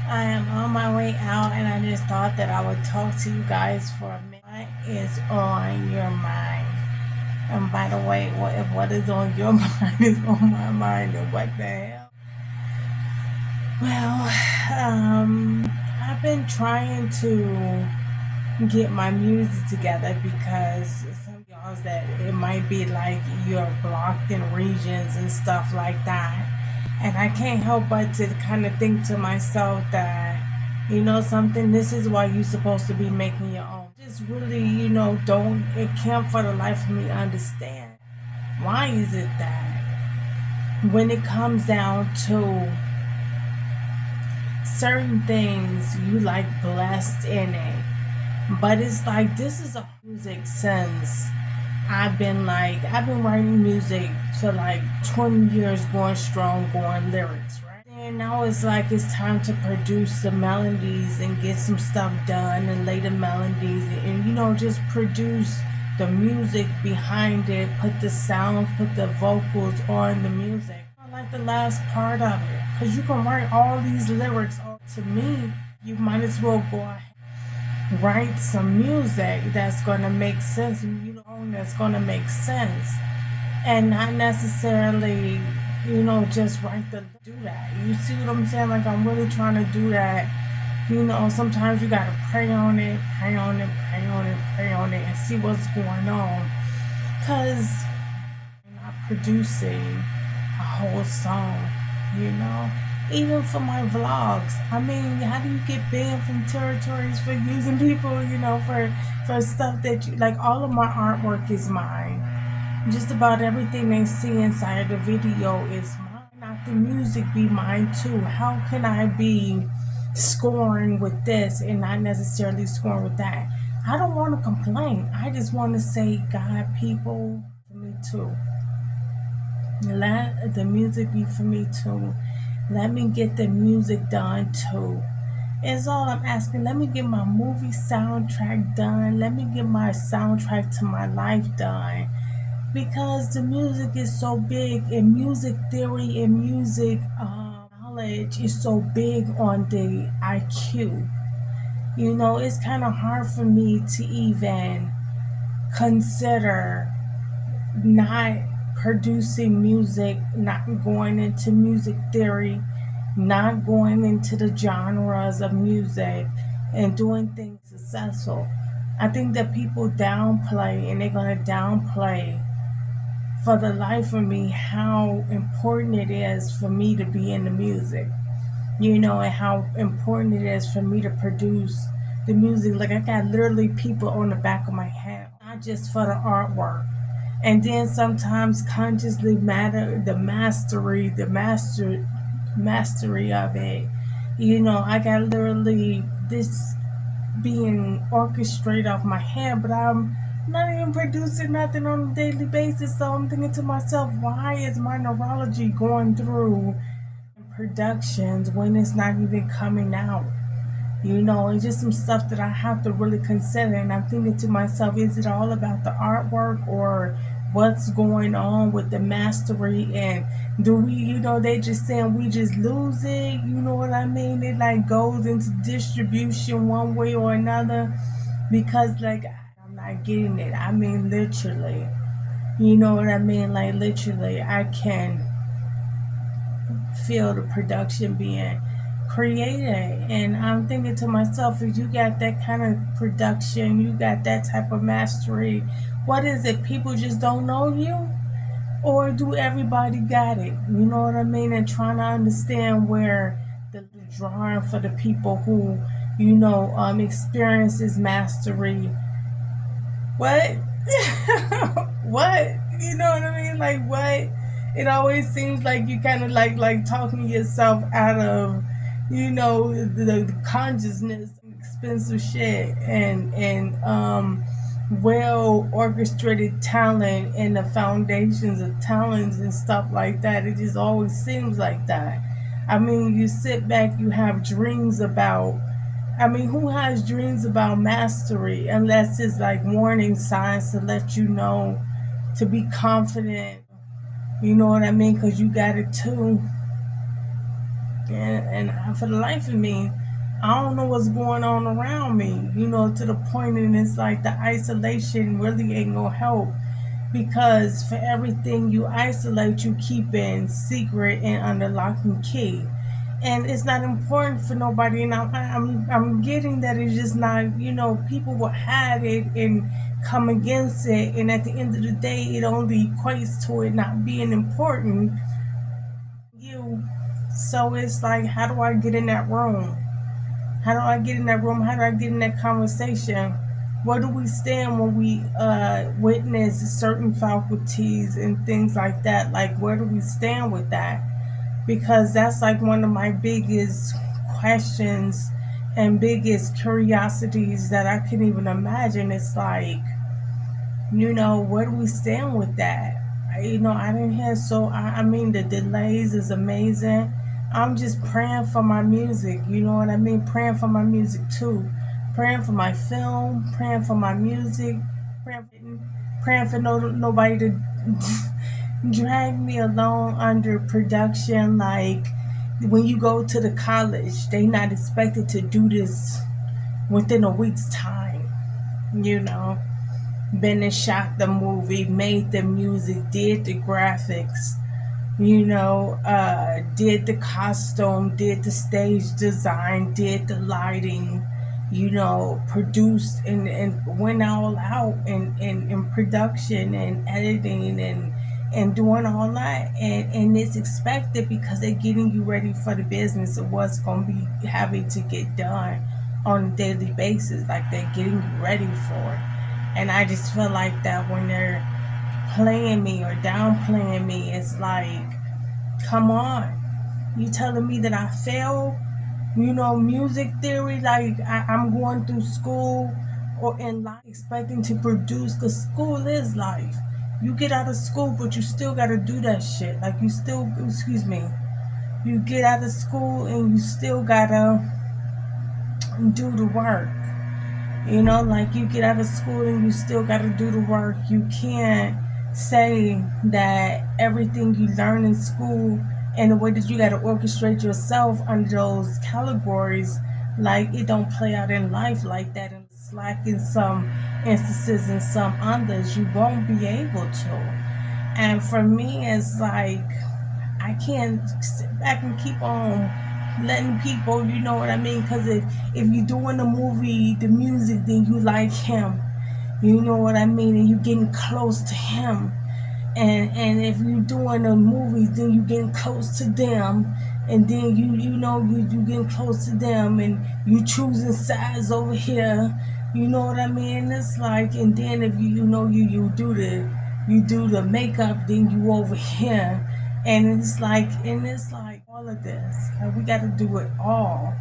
I am on my way out, and I just thought that I would talk to you guys for a minute. What is on your mind? And by the way, what is on your mind is on my mind, and what the hell? Well, I've been trying to get my music together because some y'all that it might be like you're blocked in regions and stuff like that. And I can't help but to kind of think to myself that, something, this is why you're supposed to be making your own. Just really, don't, it can't for the life of me understand. Why is it that when it comes down to certain things, you like blessed in it? But it's like this is a music since I've been writing music for like 20 years, going strong, going lyrics, right? And now it's like it's time to produce the melodies and get some stuff done and lay the melodies and just produce the music behind it, put the sounds, put the vocals on the music. I like the last part of it because you can write all these lyrics. To me, you might as well go ahead write some music that's going to make sense, that's going to make sense, and not necessarily, just write the do that. You see what I'm saying? Like, I'm really trying to do that. Sometimes you got to pray on it, pray on it, pray on it, pray on it, and see what's going on. Because I'm not producing a whole song, you know? Even for my vlogs. I mean, how do you get banned from territories for using people, for stuff that you like? All of my artwork is mine. Just about everything they see inside the video is mine. Not the music be mine too. How can I be scoring with this and not necessarily scoring with that? I don't want to complain. I just want to say, God, people, for me too. Let the music be for me too. Let me get the music done too. Is all I'm asking. Let me get my movie soundtrack done. Let me get my soundtrack to my life done. Because the music is so big, and music theory and music knowledge is so big on the IQ. It's kind of hard for me to even consider not producing music, not going into music theory, not going into the genres of music and doing things successful. I think that people downplay, and they're going to downplay for the life of me how important it is for me to be in the music, and how important it is for me to produce the music. Like, I got literally people on the back of my head, not just for the artwork. And then sometimes consciously matter the mastery of it. I got literally this being orchestrated off my head, but I'm not even producing nothing on a daily basis. So I'm thinking to myself, why is my neurology going through productions when it's not even coming out? It's just some stuff that I have to really consider. And I'm thinking to myself, is it all about the artwork, or what's going on with the mastery? And do we, they just saying we just lose it? You know what I mean? It like goes into distribution one way or another because, like, I'm not getting it. I mean, literally. You know what I mean? Like, literally, I can feel the production being created. And I'm thinking to myself, if you got that kind of production, you got that type of mastery, what is it? People just don't know you? Or do everybody got it? You know what I mean? And trying to understand where the drawing for the people who, experiences mastery. What? What? You know what I mean? Like, what? It always seems like you kind of like talking yourself out of, the consciousness, expensive shit, and well orchestrated talent and the foundations of talents and stuff like that. It just always seems like that. I mean, you sit back, you have dreams about. I mean, who has dreams about mastery unless it's like warning signs to let you know to be confident? You know what I mean? Because you got it too. And for the life of me, I don't know what's going on around me, to the point, and it's like the isolation really ain't gonna help, because for everything you isolate, you keep in secret and under lock and key. And it's not important for nobody. And I'm getting that it's just not, people will hide it and come against it. And at the end of the day, it only equates to it not being important. You. So it's like, how do I get in that room? How do I get in that room? How do I get in that conversation? Where do we stand when we witness certain faculties and things like that? Like, where do we stand with that? Because that's like one of my biggest questions and biggest curiosities that I can even imagine. It's like, where do we stand with that? I didn't hear, so I mean, the delays is amazing. I'm just praying for my music, you know what I mean? Praying for my music too. Praying for my film, praying for my music, praying for nobody to drag me along under production. Like, when you go to the college, they not expected to do this within a week's time, you know. Been shot the movie, made the music, did the graphics, did the costume, did the stage design, did the lighting, produced and went all out in production and editing and doing all that. And it's expected because they're getting you ready for the business of what's going to be having to get done on a daily basis. Like, they're getting you ready for it. And I just feel like that when they're playing me or downplaying me, it's like, come on. You telling me that I failed? Music theory, like I'm going through school or in life expecting to produce, because school is life. You get out of school, but you still got to do that shit. Like, you still, excuse me, you get out of school and you still got to do the work. Like, you get out of school and you still got to do the work. You can't say that everything you learn in school and the way that you got to orchestrate yourself under those categories, like, it don't play out in life like that. And it's like in some instances, in some others, you won't be able to. And for me, it's like, I can't sit back and keep on letting people, you know what I mean? Because if you're doing the movie, the music, then you like him, you know what I mean? And you getting close to him. And if you're doing the movies, then you getting close to them. And then you getting close to them, and you choosing sides over here. You know what I mean? It's like, and then if you do the makeup, then you over here. And it's like all of this. Like, we got to do it all.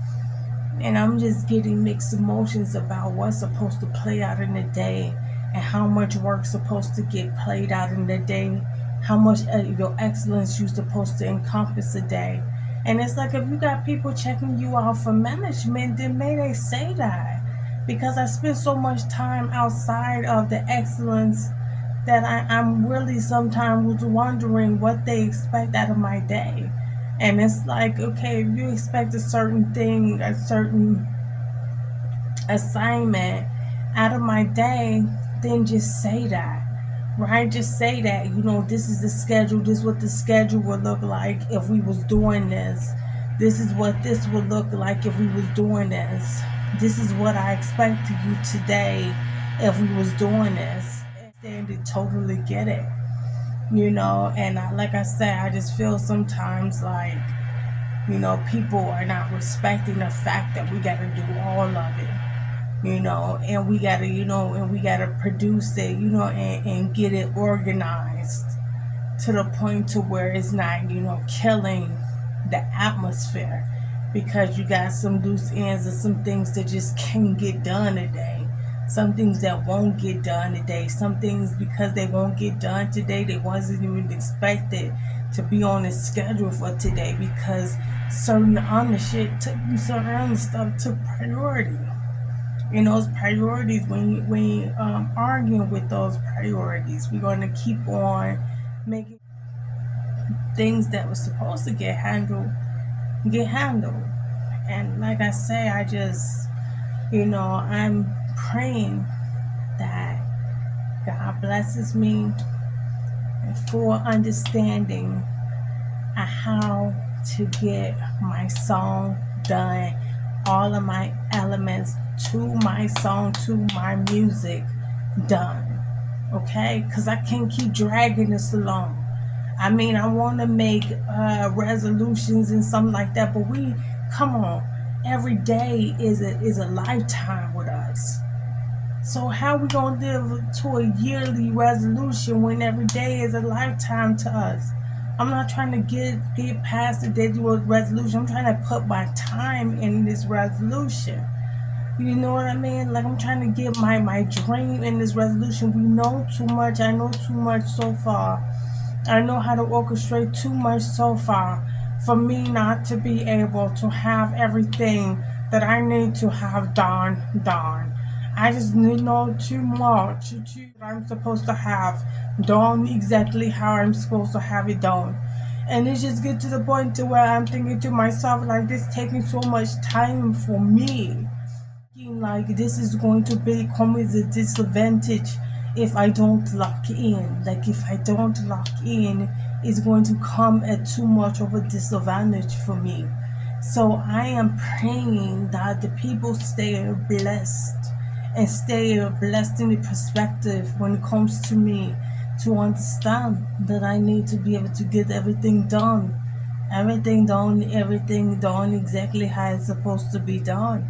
And I'm just getting mixed emotions about what's supposed to play out in the day, and how much work's supposed to get played out in the day, how much your excellence you're supposed to encompass a day. And it's like, if you got people checking you out for management, then may they say that. Because I spend so much time outside of the excellence that I'm really sometimes wondering what they expect out of my day. And it's like, okay, if you expect a certain thing, a certain assignment out of my day, then just say that. Right? Just say that, this is the schedule, this is what the schedule would look like if we was doing this. This is what this would look like if we was doing this. This is what I expect of you today if we was doing this. And to totally get it. And like I said, I just feel sometimes like, people are not respecting the fact that we got to do all of it. And we gotta, produce it, and get it organized to the point to where it's not, killing the atmosphere, because you got some loose ends and some things that just can't get done today. Some things that won't get done today. Some things, because they won't get done today, they wasn't even expected to be on the schedule for today, because certain other stuff took priority. And those priorities, when arguing with those priorities, we're going to keep on making things that were supposed to get handled get handled. And like I say, I just, I'm praying that God blesses me for understanding how to get my song done, all of my elements to my song, to my music done. Okay? Because I can't keep dragging this along. I mean, I want to make resolutions and something like that, but come on, every day is a lifetime with us. So how we gonna live to a yearly resolution when every day is a lifetime to us? I'm not trying to get past the daily resolution. I'm trying to put my time in this resolution. You know what I mean? Like I'm trying to get my dream in this resolution. We know too much. I know too much so far. I know how to orchestrate too much so far for me not to be able to have everything that I need to have done. I just need know too much I'm supposed to have done exactly how I'm supposed to have it done. And it just get to the point to where I'm thinking to myself like this taking so much time for me, like this is going to become as a disadvantage if I don't lock in. Like if I don't lock in, it's going to come at too much of a disadvantage for me. So I am praying that the people stay blessed and stay blessed in the perspective when it comes to me to understand that I need to be able to get everything done exactly how it's supposed to be done,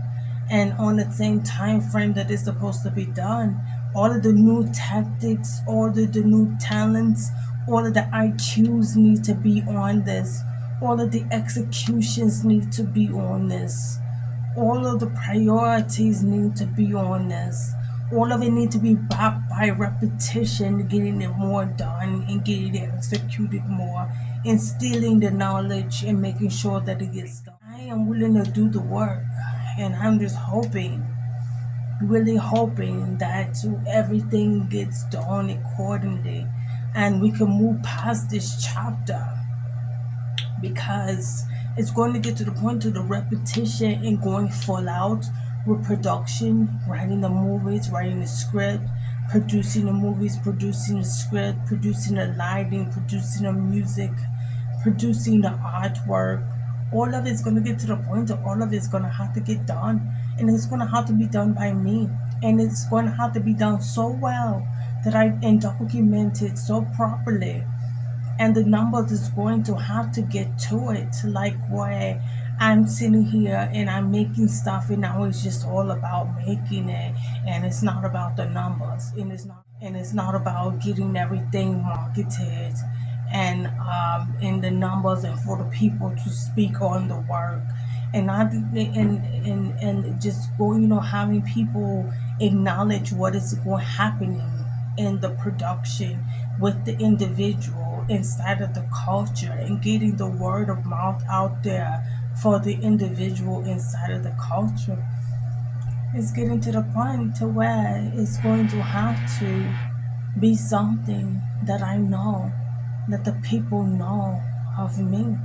and on the same time frame that it's supposed to be done. All of the new tactics, all of the new talents, all of the IQs need to be on this. All of the executions need to be on this. All of the priorities need to be on this. All of it need to be backed by repetition, getting it more done and getting it executed more, instilling the knowledge and making sure that it gets done. I am willing to do the work, and I'm just hoping, really hoping that everything gets done accordingly and we can move past this chapter, because it's going to get to the point of the repetition and going full out with production, writing the movies, writing the script, producing the movies, producing the script, producing the lighting, producing the music, producing the artwork. All of it's going to get to the point that all of it's going to have to get done, and it's going to have to be done by me, and it's going to have to be done so well that I and documented so properly, and the numbers is going to have to get to it, like where I'm sitting here and I'm making stuff and now it's just all about making it, and it's not about the numbers, and it's not about getting everything marketed and in the numbers and for the people to speak on the work, and not and just go, having people acknowledge what is going happening in the production with the individual inside of the culture, and getting the word of mouth out there for the individual inside of the culture. It's getting to the point to where it's going to have to be something that I know, that the people know of me.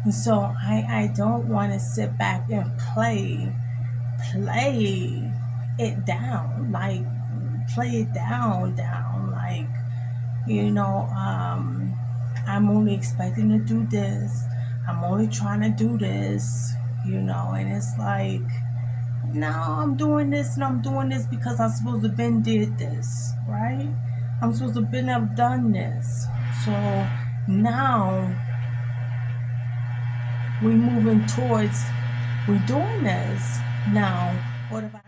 And so I don't want to sit back and play it down, like play it down, like, you know, I'm only expecting to do this. I'm only trying to do this, and it's like, no, I'm doing this and I'm doing this because I'm supposed to been did this, right? I'm supposed to been have done this. So now we moving towards we doing this now. What if I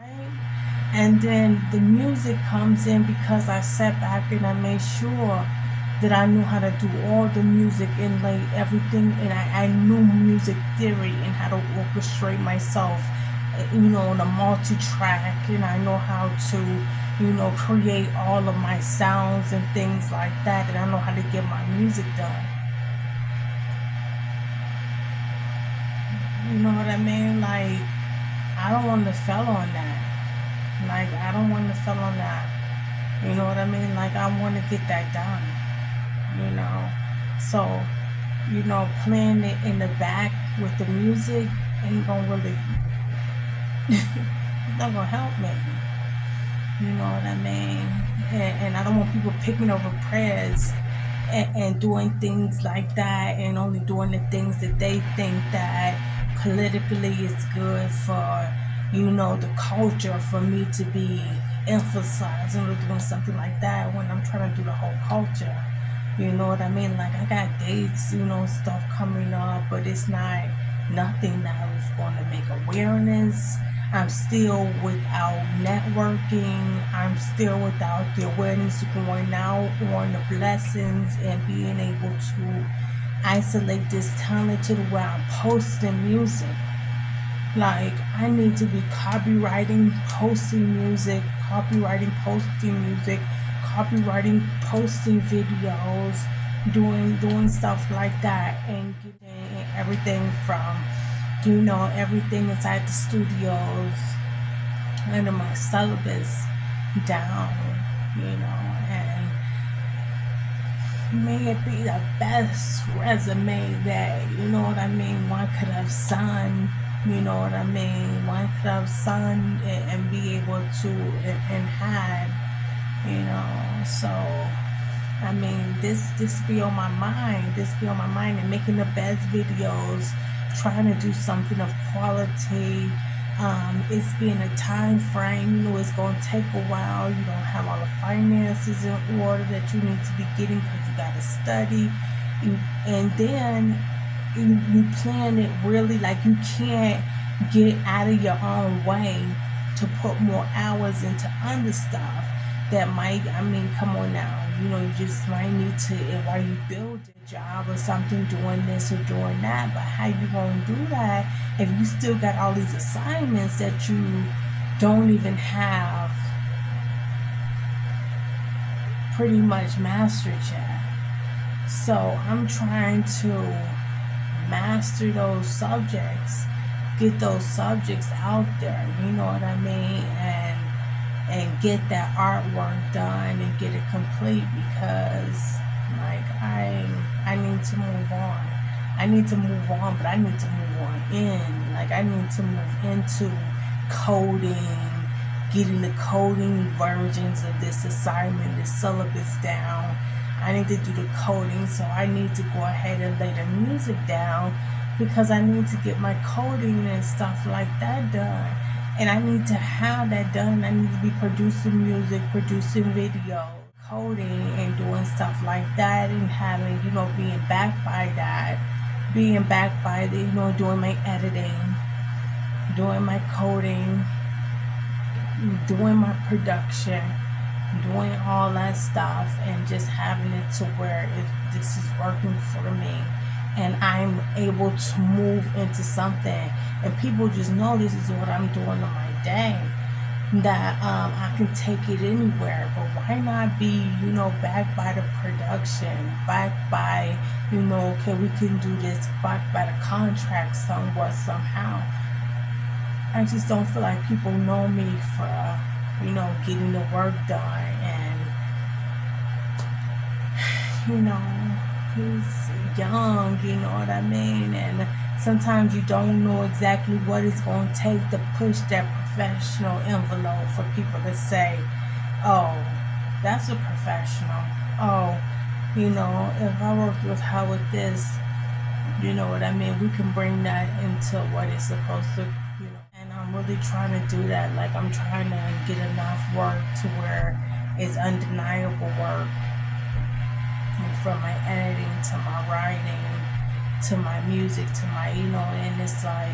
and then the music comes in because I sat back and I made sure that I knew how to do all the music and like everything, and I knew music theory and how to orchestrate myself, on a multi-track, and I know how to, create all of my sounds and things like that, and I know how to get my music done. You know what I mean? Like, I don't want to fail on that. Like, I don't want to fail on that. You know what I mean? Like, I want to get that done. So, playing it in the back, with the music ain't gonna really, it's not gonna help me. You know what I mean? And I don't want people picking over prayers and doing things like that and only doing the things that they think that politically is good for, the culture, for me to be emphasizing or doing something like that when I'm trying to do the whole culture. You know what I mean? Like, I got dates, stuff coming up, but it's not nothing that is going to make awareness. I'm still without networking. I'm still without the awareness going out on the blessings and being able to isolate this talent to the where I'm posting music. Like, I need to be copywriting, posting music, copywriting, posting videos, doing stuff like that, and getting everything from, everything inside the studios under my syllabus down, and may it be the best resume that, one could have signed, one could have signed and be able to and had, so this be on my mind, and making the best videos, trying to do something of quality. It's been a time frame, it's going to take a while. You don't have all the finances in order that you need to be getting, because you got to study. And then you plan it really, like, you can't get out of your own way to put more hours into other stuff that might, come on now, you just might need to, while you build a job or something, doing this or doing that. But how you gonna do that if you still got all these assignments that you don't even have pretty much mastered yet? So I'm trying to master those subjects, get those subjects out there, you know what I mean, and get that artwork done and get it complete, because like I need to move on. I need to move on, but I need to move on in. Like, I need to move into coding, getting the coding versions of this assignment, this syllabus down. I need to do the coding, so I need to go ahead and lay the music down, because I need to get my coding and stuff like that done. And I need to have that done. I need to be producing music, producing video, coding, and doing stuff like that, and having, being backed by that, being backed by the, doing my editing, doing my coding, doing my production, doing all that stuff, and just having it to where this is working for me, and I'm able to move into something, and people just know this is what I'm doing on my day, that I can take it anywhere. But why not be, backed by the production, backed by, okay, we can do this, backed by the contract somewhat, somehow. I just don't feel like people know me for, getting the work done, and, he's young, you know what I mean, and sometimes you don't know exactly what it's going to take to push that professional envelope for people to say, oh, that's a professional. Oh, if I worked with her with this, you know what I mean, we can bring that into what it's supposed to, and I'm really trying to do that. Like, I'm trying to get enough work to where it's undeniable work, and from my editing to my writing to my music to my, and it's like,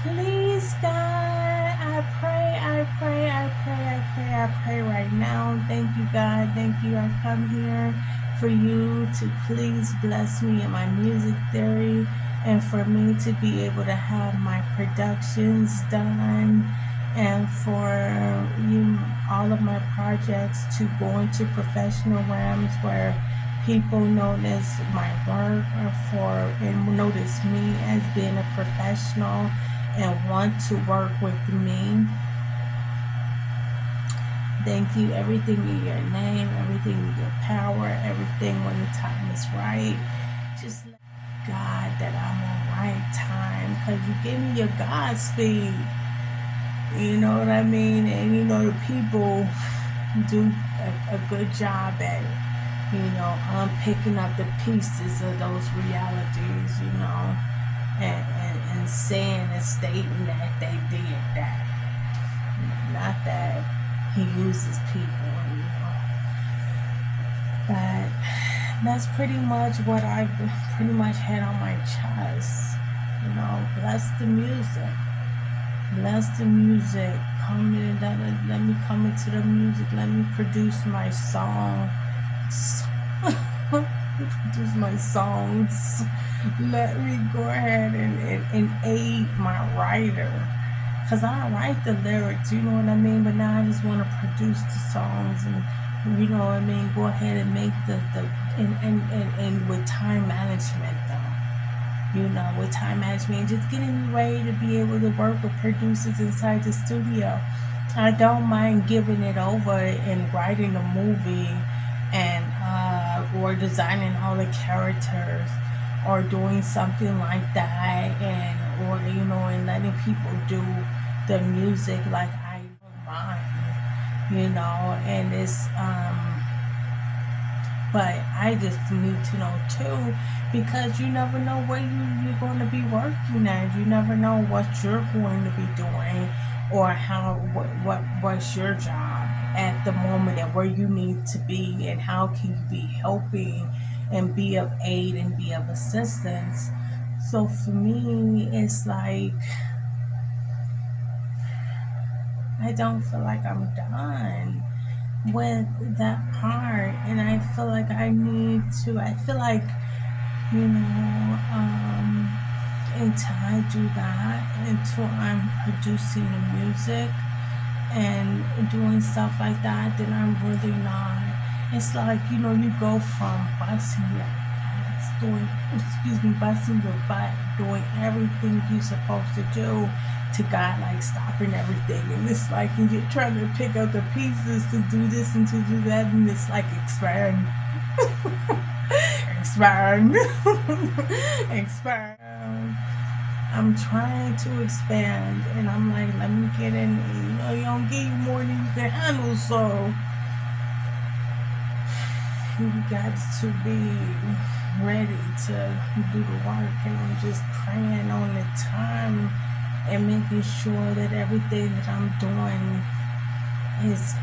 please, God, I pray right now. Thank you, God. Thank you. I come here for you to please bless me in my music theory, and for me to be able to have my productions done, and for all of my projects to go into professional realms where people notice my work, and notice me as being a professional and want to work with me. Thank you. Everything in your name, everything in your power, everything when the time is right. Just let God that I'm on right time, because you give me your Godspeed. You know what I mean? And the people do a good job at picking up the pieces of those realities, and saying and stating that they did that. Not that he uses people. But that's pretty much what I've pretty much had on my chest. Bless the music. Bless the music. Come in, let me come into the music. Let me produce my song. Produce my songs. Let me go ahead and aid my writer. Because I write the lyrics, you know what I mean? But now I just want to produce the songs and, go ahead and make and with time management though. With time management, just getting me ready to be able to work with producers inside the studio. I don't mind giving it over and writing a movie and or designing all the characters or doing something like that, and and letting people do the music. Like, I don't mind, and it's but I just need to know too, because you never know where you're going to be working at. You never know what you're going to be doing, or what's your job at the moment, and where you need to be, and how can you be helping and be of aid and be of assistance. So for me, it's like I don't feel like I'm done with that part, and I feel like I feel like, until I do that, until I'm producing the music and doing stuff like that, then I'm really not. It's like, you go from busting your butt, doing everything you're supposed to do, to God, like, stopping everything. And it's like, and you're trying to pick up the pieces to do this and to do that, and it's like, expand. Expand. I'm trying to expand, and I'm like, let me get in. You don't give you more than you can handle, so you got to be ready to do the work. And I'm just praying on the time and making sure that everything that I'm doing is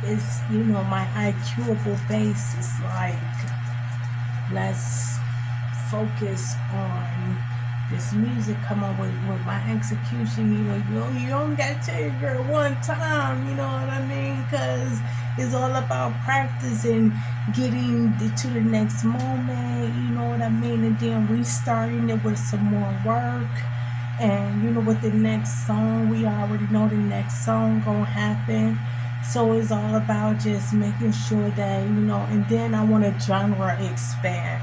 my IQable base is like, let's focus on this music. Come on with my execution. You only got to tell your girl one time, you know what I mean? Because it's all about practice and getting to the next moment, you know what I mean? And then restarting it with some more work. And with the next song, we already know the next song gonna happen. So it's all about just making sure that, and then I want to genre expand.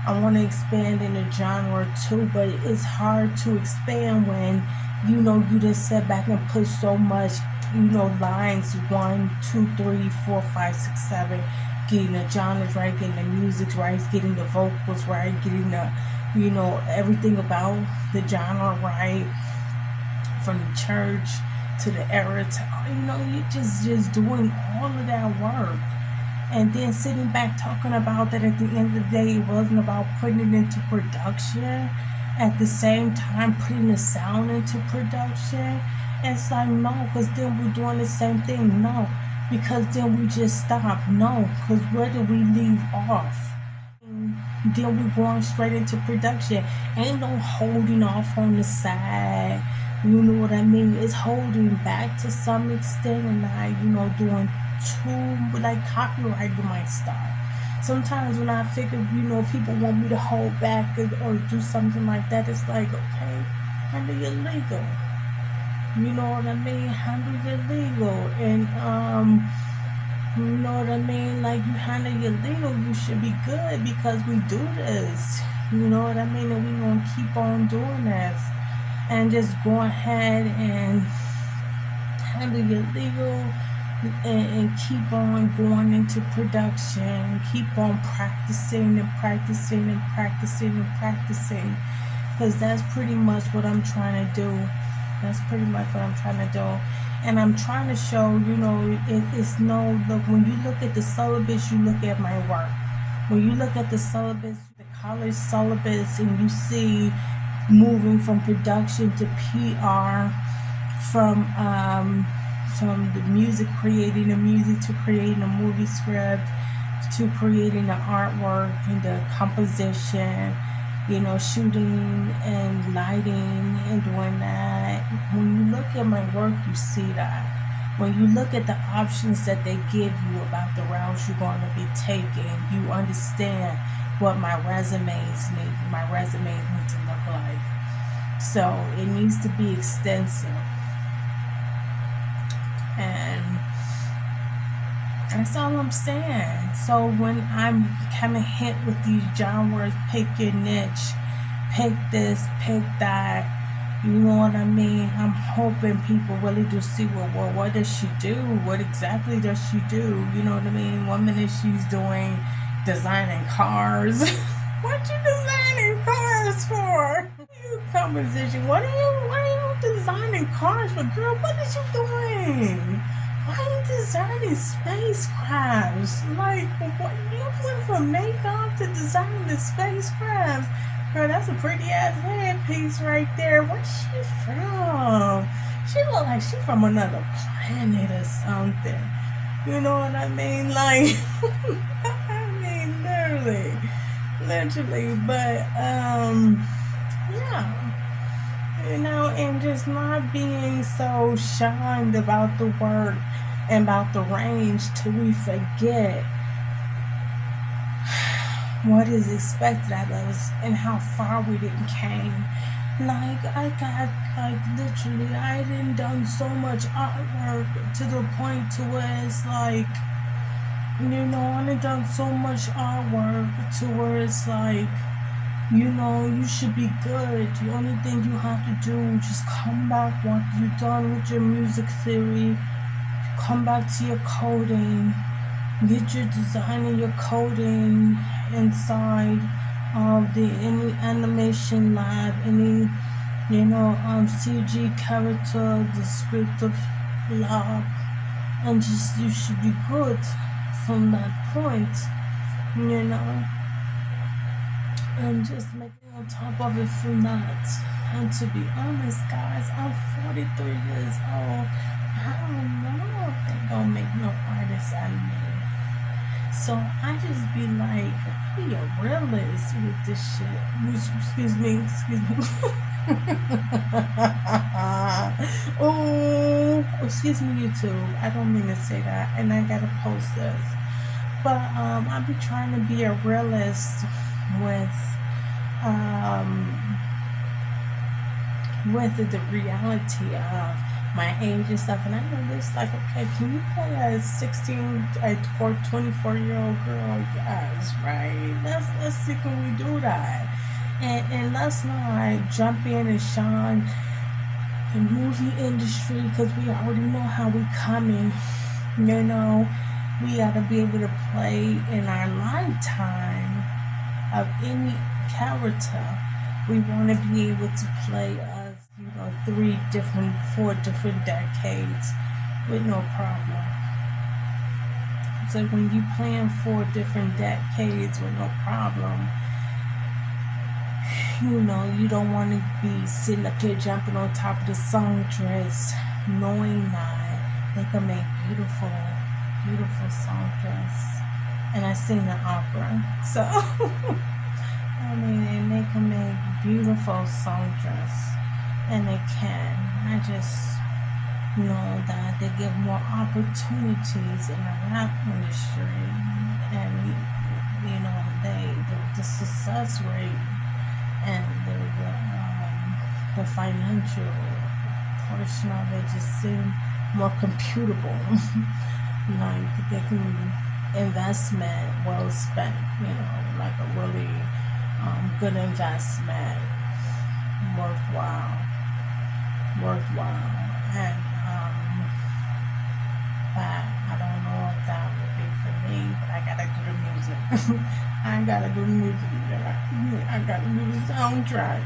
I want to expand in the genre too, but it's hard to expand when, you just sit back and put so much, lines 1, 2, 3, 4, 5, 6, 7, getting the genres right, getting the music right, getting the vocals right, getting the, everything about the genre right, from the church to the era to, you just doing all of that work. And then sitting back talking about that at the end of the day, it wasn't about putting it into production. At the same time, putting the sound into production. And it's like, no, because then we're doing the same thing. No, because then we just stop. No, because where did we leave off? And then we're going straight into production. Ain't no holding off on the side. You know what I mean? It's holding back to some extent, and not, doing too, like, copyrighting my stuff. Sometimes when I figure, people want me to hold back or do something like that, it's like, okay, handle your legal. You know what I mean? Handle your legal. And, you know what I mean? Like, you handle your legal, you should be good, because we do this. You know what I mean? And we're going to keep on doing this. And just go ahead and handle your legal, and keep on going into production. Keep on practicing and practicing and practicing and practicing. because that's pretty much what I'm trying to do. That's pretty much what I'm trying to do. And I'm trying to show, it's no, look, when you look at the syllabus, you look at my work. When you look at the syllabus, the college syllabus, and you see moving from production to PR, from from the music, creating the music, to creating a movie script, to creating the artwork and the composition, shooting and lighting and doing that. When you look at my work, you see that. When you look at the options that they give you about the routes you're going to be taking, you understand what my resumes need to look like. So it needs to be extensive. And that's all I'm saying. So when I'm kind of hit with these genres, pick your niche, pick this, pick that, you know what I mean? I'm hoping people really do see, well, what does she do? What exactly does she do? You know what I mean? 1 minute she's doing designing cars. What you designing cars for? You composition. What are you designing cars for, girl? What is you doing? Why are you designing spacecrafts? Like, what? You went from makeup to designing the spacecrafts. Girl, that's a pretty ass headpiece right there. Where's she from? She look like she from another planet or something. You know what I mean? Like, I mean, literally. But yeah. And just not being so shunned about the work and about the range till we forget what is expected of us and how far we didn't came. Like, literally, I done done so much artwork to the point to where it's like, I done done so much artwork to where it's like, you should be good. The only thing you have to do is just come back once you're done with your music theory, come back to your coding, get your design and your coding inside of any animation lab, any CG character descriptive lab, and just you should be good from that point, and just making on top of it from that. And to be honest, guys, I'm 43 years old. I don't know if they gonna make no artist out of me. So I just be like, be a realist with this shit. Excuse me. Oh, excuse me, YouTube. I don't mean to say that, and I gotta post this. But I be trying to be a realist with the reality of my age and stuff. And I know this, like, okay, can you play a 24-year-old girl? Yes, right. Let's see, can we do that? And let's not jump in and shine the movie industry, because we already know how we coming. We gotta be able to play in our lifetime of any character. We want to be able to play us, 4 different decades with no problem. So when you plan 4 different decades with no problem, you don't want to be sitting up there jumping on top of the songstress, knowing that they can make beautiful songstress. And I sing the opera, so I mean, and they can make beautiful songstress, and they can. I just know that they give more opportunities in the rap industry, and the success rate and the financial portion of it just seem more computable. Like, they can investment well spent, like a really good investment, worthwhile. And but I don't know if that would be for me, but I gotta do the music. I gotta do the music. I gotta do the soundtrack.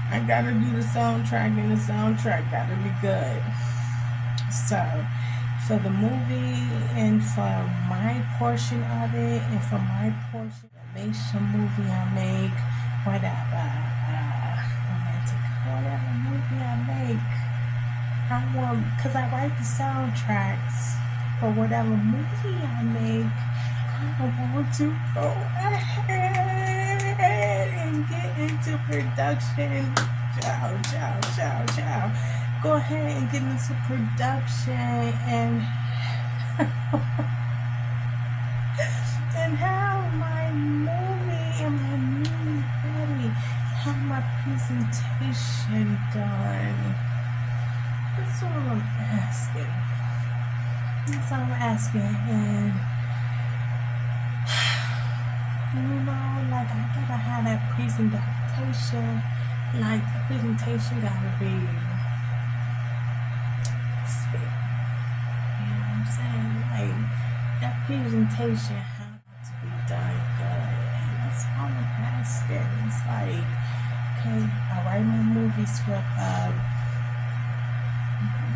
I gotta do the soundtrack, and the soundtrack gotta be good. So, for the movie and for my portion of it, and for my portion, animation movie I make, whatever, romantic, whatever movie I make, I want, because I write the soundtracks for whatever movie I make, I want to go ahead and get into production. Ciao, ciao, ciao, ciao. Go ahead and get into production and and have my movie and my movie ready. Have my presentation done. That's all I'm asking. That's all I'm asking. And like I gotta have that presentation. Like the presentation gotta be spit. You know what I'm saying? Like that presentation has to be done good. And that's all I'm asking. It's like, okay, I write my movie script up.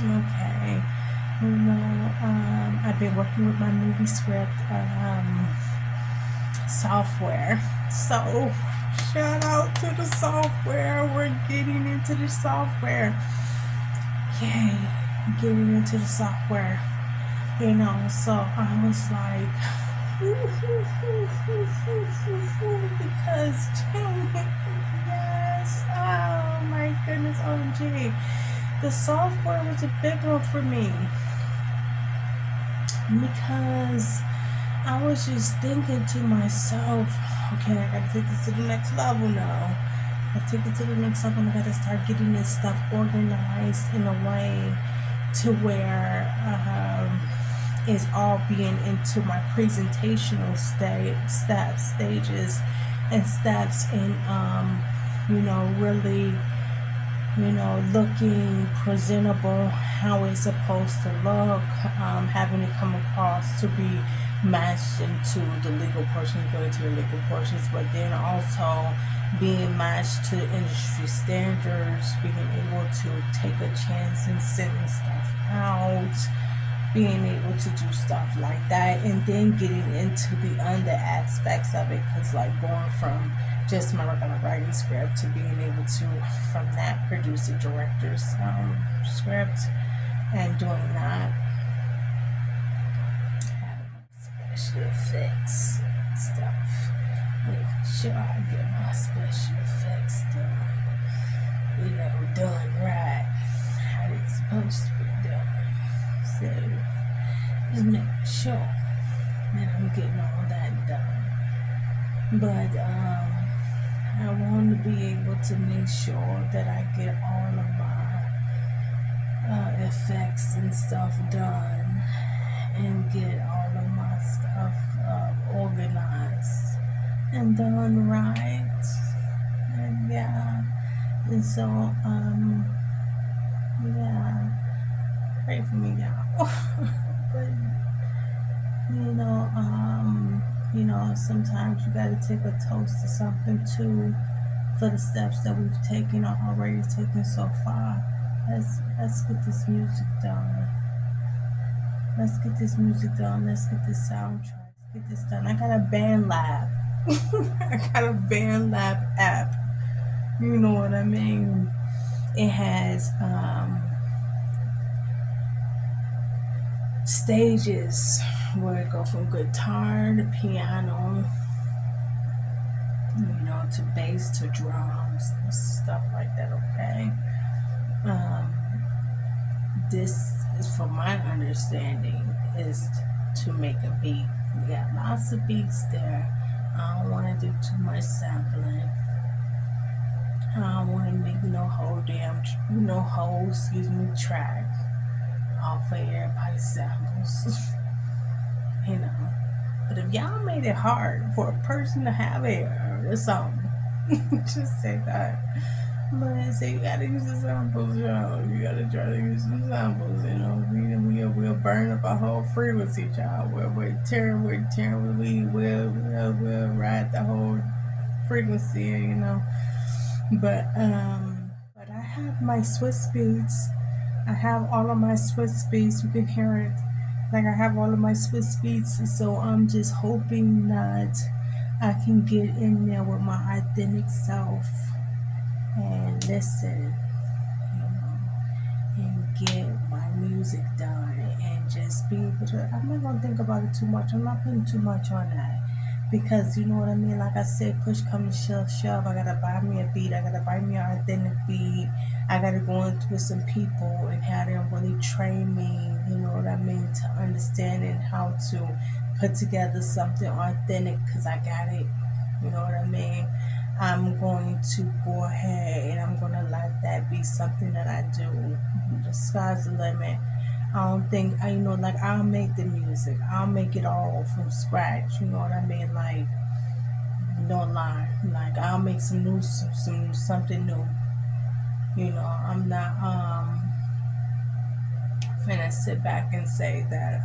Okay. I've been working with my movie script software. So shout out to the software. We're getting into the software. Yay, getting into the software. So I was like, because yes, oh my goodness, OMG. The software was a big one for me because I was just thinking to myself, okay, I gotta take this to the next level now. I take it to the next level and I gotta start getting this stuff organized in a way to where it's all being into my presentational stages and steps in really looking presentable, how it's supposed to look, having it come across to be matched into the legal portions, going to the legal portions, but then also being matched to industry standards, being able to take a chance and sending stuff out, being able to do stuff like that, and then getting into the under aspects of it, because like going from just my regular writing script to being able to from that produce a director's script and doing that, special effects stuff, making sure I get my special effects done right, how it's supposed to be done. So just making sure that I'm getting all that done. But I want to be able to make sure that I get all of my effects and stuff done and get all of my stuff organized and done right. And yeah, and so yeah, pray for me, y'all. But sometimes you gotta take a toast to something too for the steps that we've taken or already taken so far. Let's get this music done. Let's get this music done. Let's get this soundtrack. Let's get this done. I got a band lab. I got a band lab app. You know what I mean? It has stages where it go from guitar to piano, to bass to drums and stuff like that. Okay, this is, from my understanding, is to make a beat. We got lots of beats there. I don't want to do too much sampling. I don't want to make no whole track off of everybody's samples. But if y'all made it hard for a person to have air or something, just say that. But say you gotta use the samples, y'all. You gotta try to use some samples, We'll burn up a whole frequency, child. We'll ride the whole frequency, But have my Swiss beats. I have all of my Swiss beats. You can hear it. Like I have all of my Swiss beats. So I'm just hoping that I can get in there with my authentic self and listen, you know, and get my music done and just be able to. I'm not gonna think about it too much. I'm not putting too much on that because you know what I mean. Like I said, push come to shove. I gotta buy me a beat. I gotta buy me an authentic beat. I gotta go in with some people and have them really train me. You know what I mean, to understand and how to put together something authentic because I got it. You know what I mean. I'm going to go ahead and I'm going to let that be something that I do. The sky's the limit. I don't think I, you know, like I'll make the music. I'll make it all from scratch. You know what I mean? Like no lie. Like I'll make some new, some something new. You know, I'm not finna sit back and say that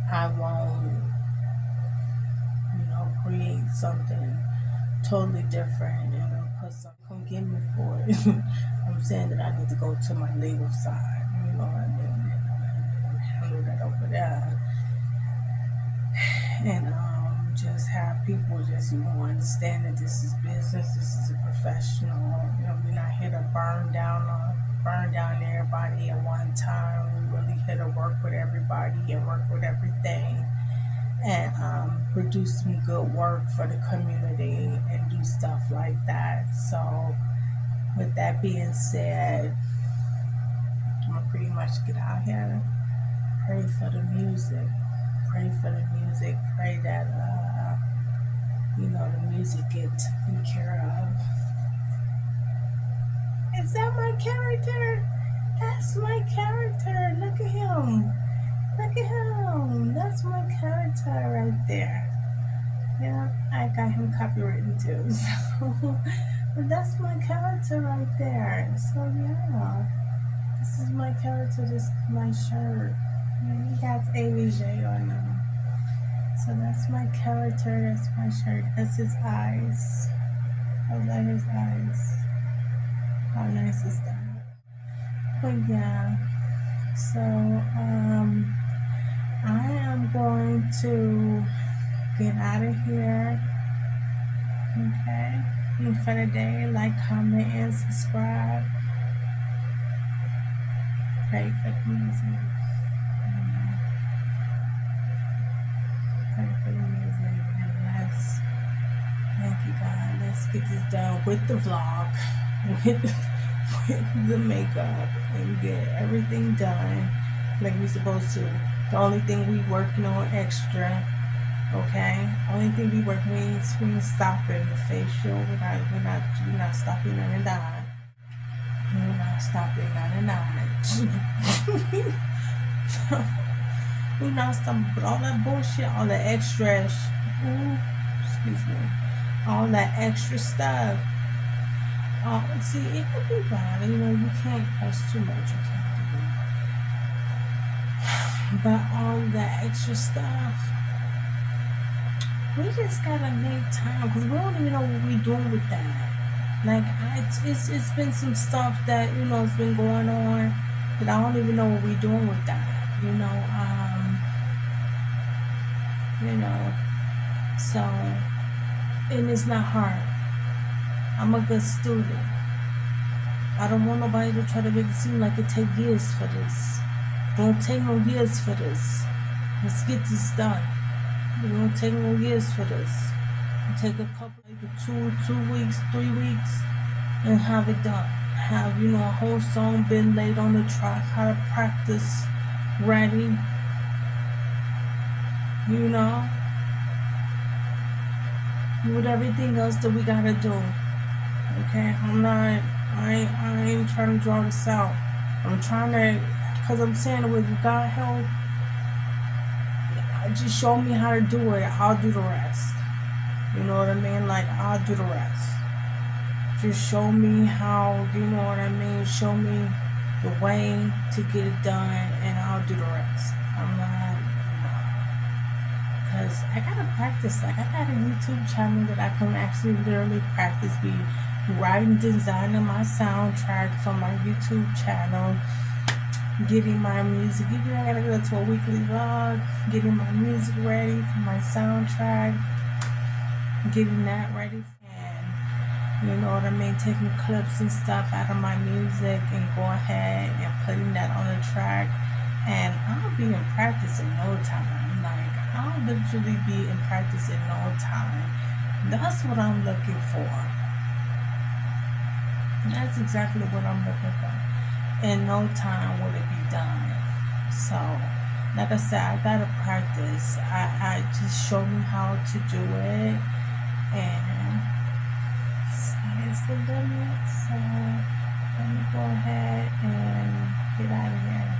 I won't, you know, create something totally different and put some come get me for it. I'm saying that I need to go to my legal side, you know what I mean, and handle that over there. And just have people just, you know, understand that this is business, this is a professional, you know, we're not here to burn down everybody at one time. We really here to work with everybody and work with everything and produce some good work for the community and do stuff like that. So, with that being said, I'm gonna pretty much get out here, pray for the music, pray for the music, pray that you know the music get taken care of. Is that my character? That's my character. Look at him. Look at him. That's my character right there. Yeah, I got him copywritten too. So, but that's my character right there. So yeah, this is my character. This is my shirt. Yeah, he got AVJ on them. So that's my character. That's my shirt. That's his eyes. I like his eyes. How nice is that? But yeah. So I am going to get out of here. Okay. And for the day, like, comment, and subscribe. Pray for the music. Pray for the music. And thank you, God. Let's get this done with the vlog, with the makeup, and get everything done like we supposed to. The only thing we working on extra. Okay, only thing we working with, we stopping the facial. We're not stopping none of that. We're not stopping none of that. We're not stopping, but all that bullshit, all the extra, excuse me, all that extra stuff. See, it could be bad. You know, you can't cuss too much. You can't do that. But all that extra stuff. We just gotta make time because we don't even know what we're doing with that. Like, it's been some stuff that you know has been going on that I don't even know what we're doing with that. You know. So, and it's not hard. I'm a good student. I don't want nobody to try to make it seem like it take years for this. Don't take no years for this. Let's get this done. It don't take no years for this. It take a couple, like 2 weeks, 3 weeks, and have it done. Have, you know, a whole song been laid on the track, how to practice, ready, you know, with everything else that we gotta do. Okay, I ain't trying to draw this out. I'm trying to, cause I'm saying it with God help. Just show me how to do it. I'll do the rest. You know what I mean? Like, I'll do the rest. Just show me how, you know what I mean? Show me the way to get it done, and I'll do the rest. I'm not, because I gotta practice. Like, I got a YouTube channel that I can actually literally practice be writing, designing my soundtrack for my YouTube channel, getting my music. Even I gotta go to a weekly vlog, getting my music ready for my soundtrack, getting that ready, and you know what I mean, taking clips and stuff out of my music and go ahead and putting that on a track. And I'll be in practice in no time. Like, I'll literally be in practice in no time. That's what I'm looking for. That's exactly what I'm looking for. In no time will it be done. So, like I said, I gotta practice. I just show me how to do it, and sky's the limit. So let me go ahead and get out of here.